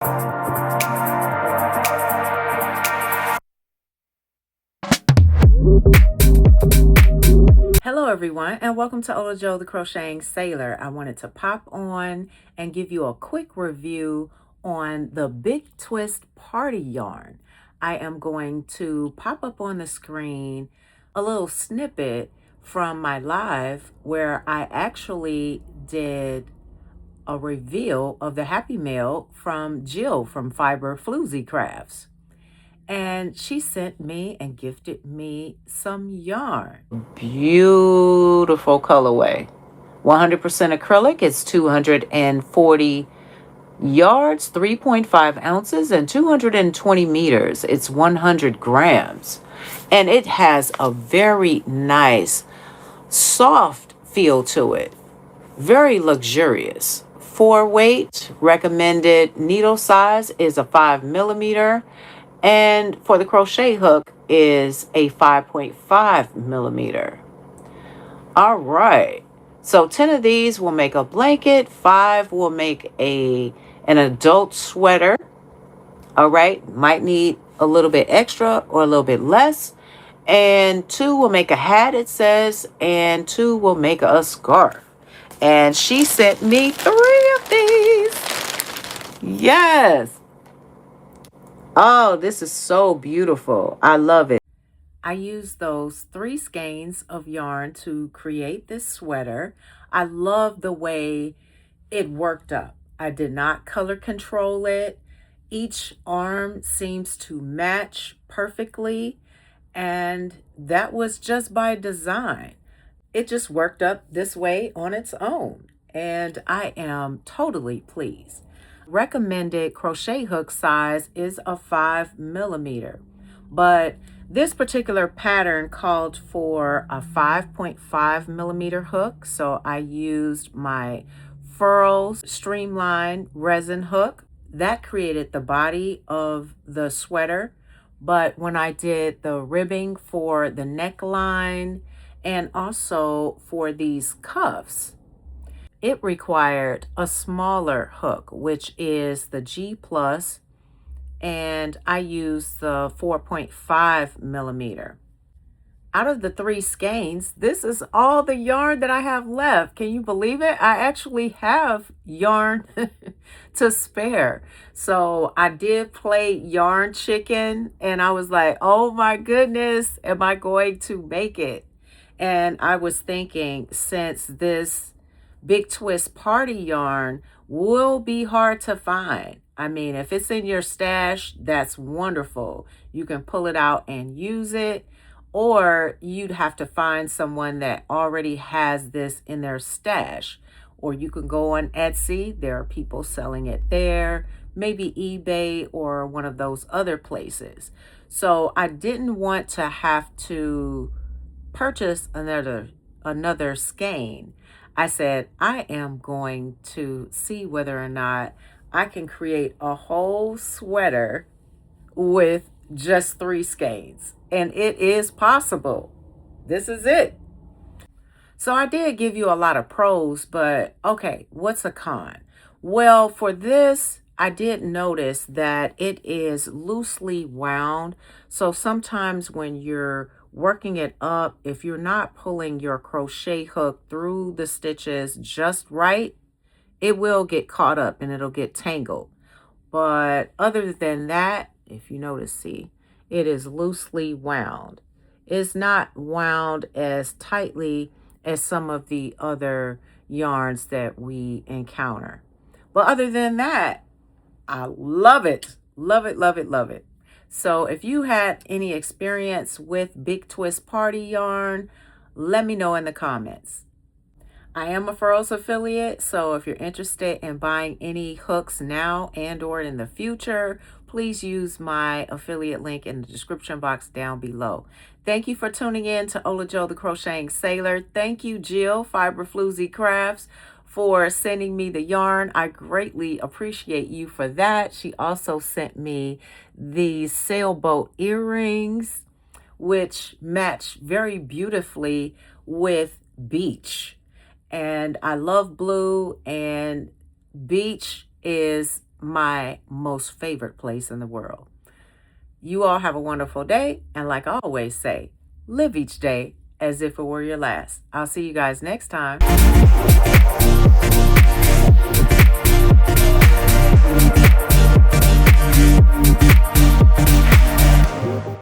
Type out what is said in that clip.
Hello everyone, and welcome to Ola Joe the Crocheting Sailor. I wanted to pop on and give you a quick review on the Big Twist Party Yarn. I am going to pop up on the screen a little snippet from my live where I actually did a reveal of the Happy Mail from Jill from Fiber Floozy Crafts. And she sent me and gifted me some yarn. Beautiful colorway. 100% acrylic. It's 240 yards, 3.5 ounces, and 220 meters. It's 100 grams. And it has a very nice, soft feel to it. Very luxurious. 4-weight recommended needle size is a 5mm. And for the crochet hook is a 5.5mm. All right. So 10 of these will make a blanket. 5 will make an adult sweater. All right. Might need a little bit extra or a little bit less. And 2 will make a hat, it says. And 2 will make a scarf. And she sent me 3 of these. Yes. Oh, this is so beautiful. I love it. I used those 3 skeins of yarn to create this sweater. I love the way it worked up. I did not color control it. Each arm seems to match perfectly, and that was just by design. It just worked up this way on its own, and I am totally pleased. Recommended crochet hook size is a 5mm, but this particular pattern called for a 5.5mm hook, so I used my FURLS streamline resin hook. That created the body of the sweater, but when I did the ribbing for the neckline and also for these cuffs, it required a smaller hook, which is the G+, and I used the 4.5mm. Out of the 3 skeins, this is all the yarn that I have left. Can you believe it? I actually have yarn to spare. So I did play yarn chicken, and I was like, oh my goodness, am I going to make it? And I was thinking, since this Big Twist Party yarn will be hard to find. I mean, if it's in your stash, that's wonderful. You can pull it out and use it, or you'd have to find someone that already has this in their stash. Or you can go on Etsy. There are people selling it there, maybe eBay or one of those other places. So I didn't want to have to purchase another skein. I said, I am going to see whether or not I can create a whole sweater with just 3 skeins. And it is possible. This is it. So I did give you a lot of pros, but okay, what's a con? Well, for this, I did notice that it is loosely wound. So sometimes when you're working it up, if you're not pulling your crochet hook through the stitches just right, it will get caught up and it'll get tangled. But other than that, if you notice, see, it is loosely wound. It's not wound as tightly as some of the other yarns that we encounter. But other than that, I love it. Love it, love it, love it. So if you had any experience with Big Twist Party yarn, let me know in the comments. I am a FURLS affiliate, so if you're interested in buying any hooks now and or in the future, please use my affiliate link in the description box down below. Thank you for tuning in to Ola Joe the Crocheting Sailor. Thank you, Jill, Fiber Floozy Crafts, for sending me the yarn. I greatly appreciate you for that. She also sent me these sailboat earrings, which match very beautifully with beach. And I love blue, and beach is my most favorite place in the world. You all have a wonderful day. And like I always say, live each day as if it were your last. I'll see you guys next time.